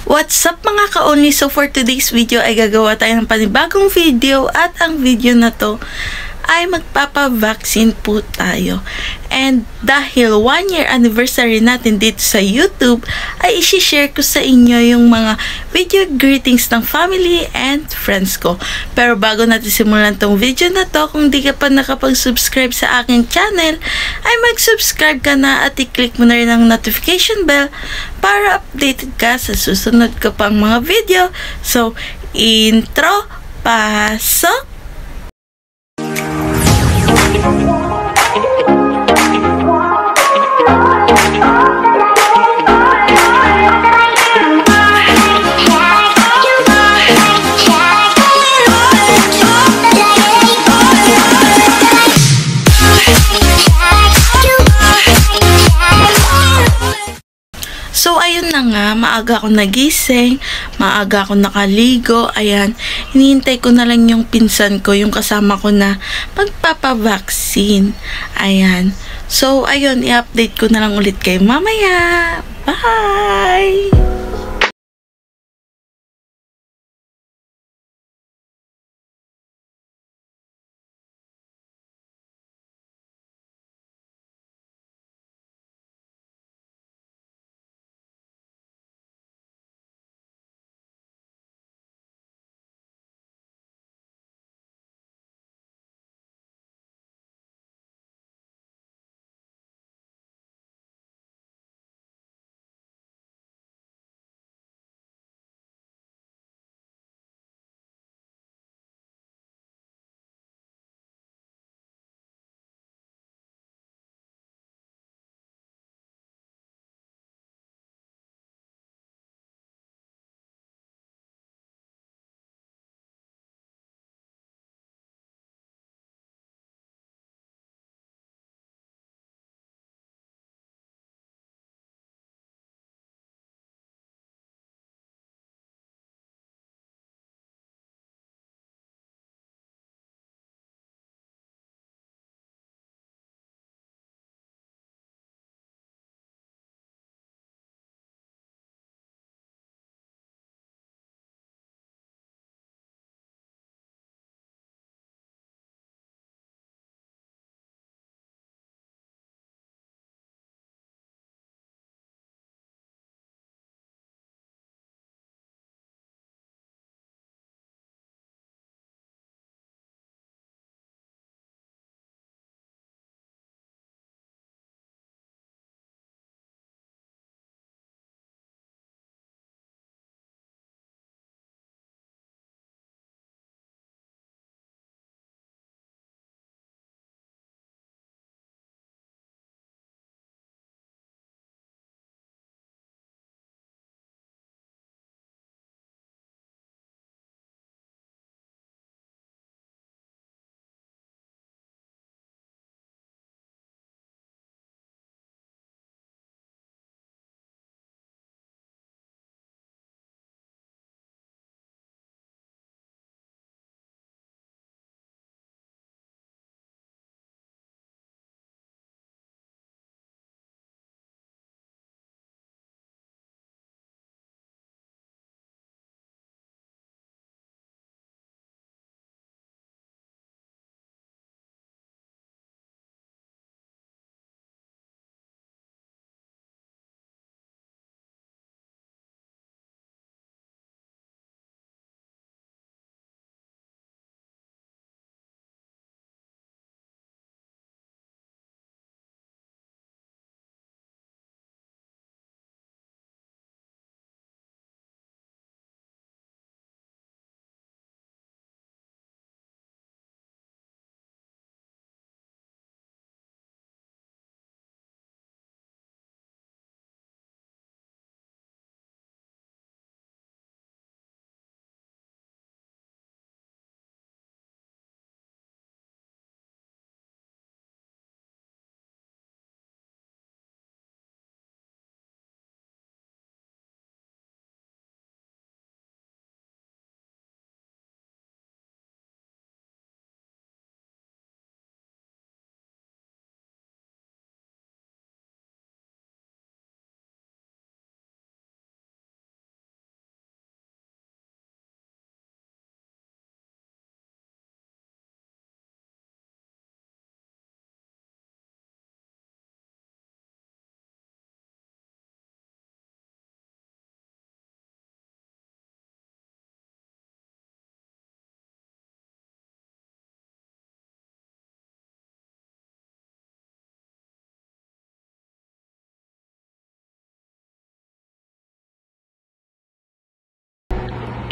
What's up mga ka-only? So for today's video ay gagawa tayo ng panibagong video at ang video na to ay magpapa-vaccine po tayo. And dahil 1 year anniversary natin dito sa YouTube, ay isi-share ko sa inyo yung mga video greetings ng family and friends ko. Pero bago natin simulan tong video na to, kung di ka pa nakapag-subscribe sa aking channel, ay mag-subscribe ka na at i-click mo na rin ang notification bell para updated ka sa susunod ko pang mga video. So, intro, pasok! So, ayun na nga, maaga ako nagising, maaga ako nakaligo, ayan, hinihintay ko na lang yung pinsan ko, yung kasama ko na magpapavaccine, ayan. So, ayun, i-update ko na lang ulit kayo mamaya. Bye!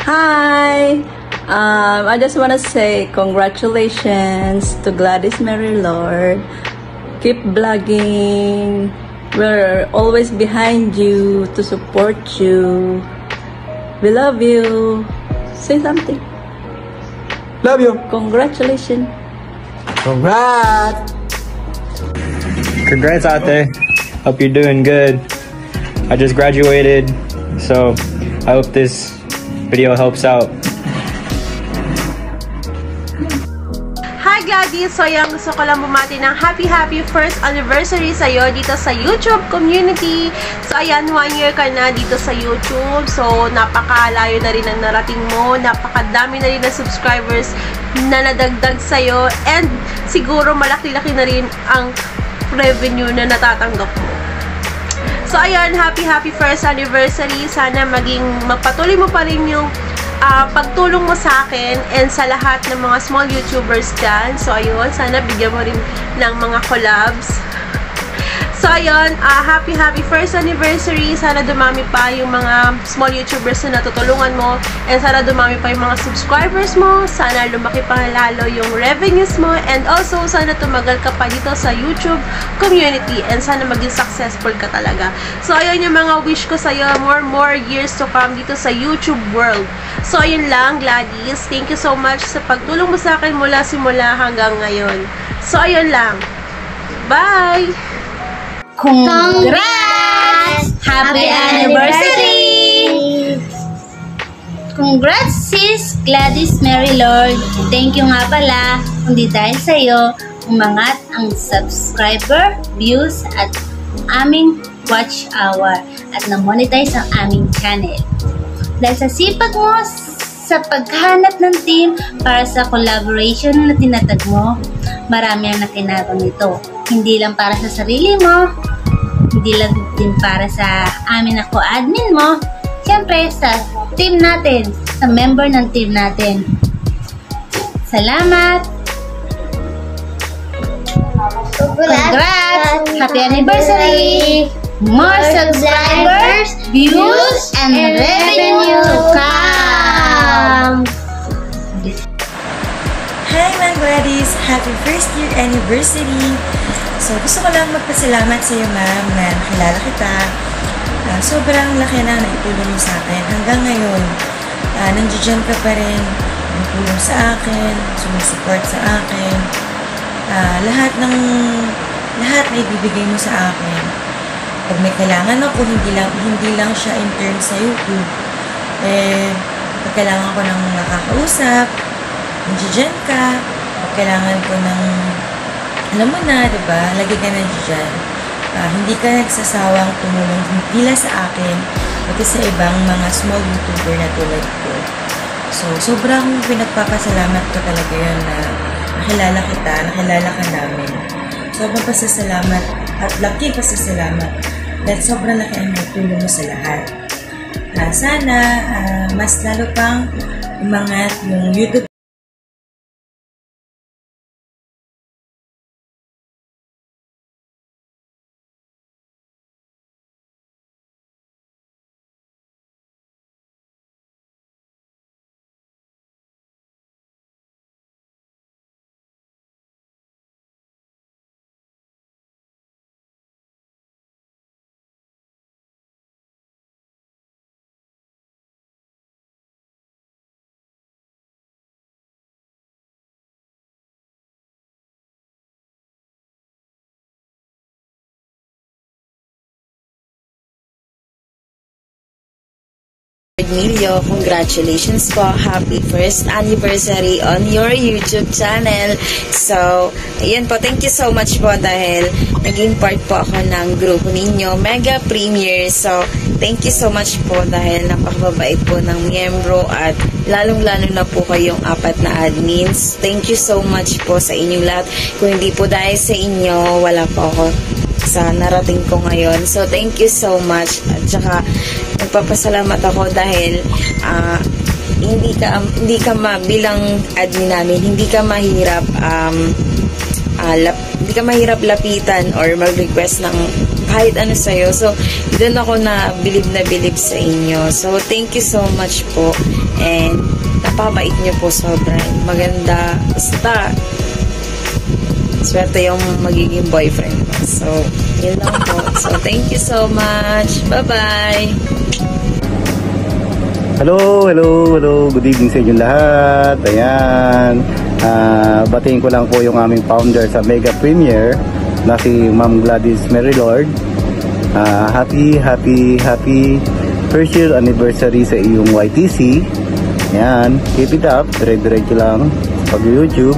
Hi! I just want to say congratulations to Gladys Mary Lord. Keep vlogging. We're always behind you to support you. We love you. Say something. Love you. Congratulations. Congrats. Congrats out there. Hope you're doing good. I just graduated, so I hope this video helps out. Hi Gladys! So ayan, gusto ko lang bumati ng happy first anniversary sa'yo dito sa YouTube community. So ayan, 1 year ka na dito sa YouTube. So napakalayo na rin ang narating mo. Napakadami na rin na subscribers na nadagdag sa'yo. And siguro malaki-laki na rin ang revenue na natatanggap mo. So ayan, happy first anniversary. Sana magpatuloy mo pa rin yung pagtulong mo sa akin and sa lahat ng mga small YouTubers dyan. So, ayun, sana bigyan mo rin ng mga collabs. So, ayun, happy first anniversary. Sana dumami pa yung mga small YouTubers na natutulungan mo and sana dumami pa yung mga subscribers mo. Sana lumaki pa lalo yung revenues mo and also, sana tumagal ka pa dito sa YouTube community and sana maging successful ka talaga. So, ayun yung mga wish ko sa'yo. More years to come dito sa YouTube world. So, ayun lang, Gladys. Thank you so much sa pagtulong mo sa akin mula simula hanggang ngayon. So, ayun lang. Bye! Congrats! Happy anniversary! Congrats, sis Gladys Mary Lord. Thank you nga pala. Kundi dahil sa'yo, umangat ang subscriber, views, at aming watch hour at na-monetize ang aming channel. Dahil sa sipag mo sa paghanap ng team para sa collaboration na tinatag mo, marami ang nakinabang nito. Hindi lang para sa sarili mo, hindi lang din para sa amin ako admin mo, siyempre sa team natin, sa member ng team natin. Salamat! Congrats! Happy anniversary! More subscribers, views, and revenue to come! Hi Ma'am Gladys! Happy first year anniversary! So, gusto ko lang magpasalamat sa iyo, ma'am, na nakilala kita. Sobrang laki na naitulong mo sa akin. Hanggang ngayon, nandiyan ka pa rin, nagtulong sa akin, sumisupport sa akin. Lahat na ibibigay mo sa akin. Pag may kailangan ako, hindi lang siya in terms sa YouTube. Pag kailangan ko ng nakakausap, nandiyan ka. Pag kailangan ko ng alam mo na, diba? Lagi ka na dyan. Hindi ka nagsasawang tumulong hindi lang sa akin, pati sa ibang mga small YouTuber na tulad ko. So, sobrang pinagpapasalamat ko talaga yun na nakilala kita, nakilala ka namin. Sobrang pasasalamat at laki pasasalamat dahil sobrang laki ang natulong mo sa lahat. Sana, mas lalo pang umangat yung YouTube Emilio, congratulations po. Happy first anniversary on your YouTube channel. So, ayan po. Thank you so much po dahil naging part po ako ng grupo ninyo, Mega Premier. So, thank you so much po dahil napakababait po ng miyembro at lalong-lalo na po kayong 4 na admins. Thank you so much po sa inyong lahat. Kung hindi po dahil sa inyo, wala po ako sa narating ko ngayon. So, thank you so much. At saka, nagpapasalamat ako dahil hindi ka bilang admin namin, hindi ka mahirap, hindi hindi ka mahirap lapitan or mag-request ng kahit ano sa'yo. So, doon ako na bilib sa inyo. So, thank you so much po. And, napakabait nyo po sobra. Maganda. Basta, swerte yung magiging boyfriend ko. So, yun lang po. So, thank you so much. Bye-bye! Hello. Good evening sa inyo lahat. Ayan. Batiin ko lang po yung aming founder sa Mega Premier na si Ma'am Gladys Mary Lord. Happy first year anniversary sa iyong YTC. Ayan. Keep it up. Dire-diretso lang pag-YouTube.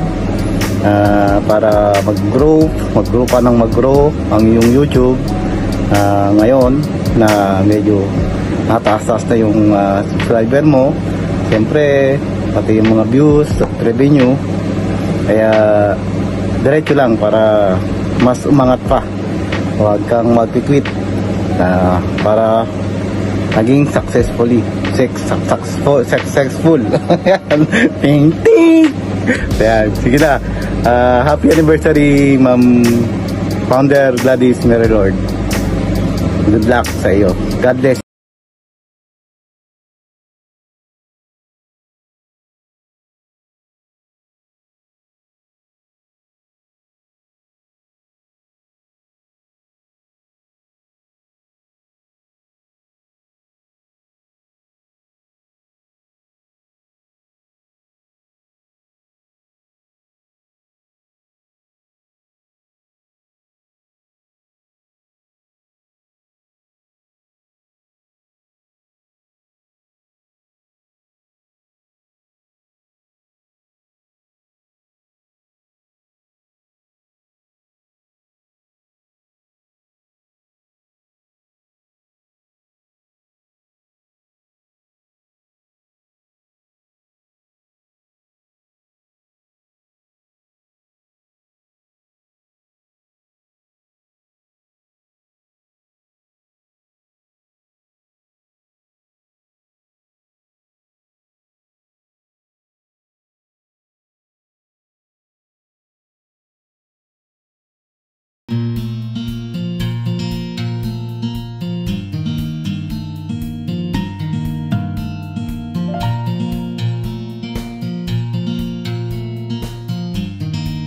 Para mag-grow ka ng mag-grow ang iyong YouTube. Ngayon na medyo nataas na yung subscriber mo, siyempre pati yung mga views at revenue, kaya diretso lang para mas umangat pa. Huwag kang mag-quit para naging successful. Ting ting. Ayan, sige na. Happy anniversary, Ma'am Founder Gladys Mary Lord. Good luck sa iyo. God bless.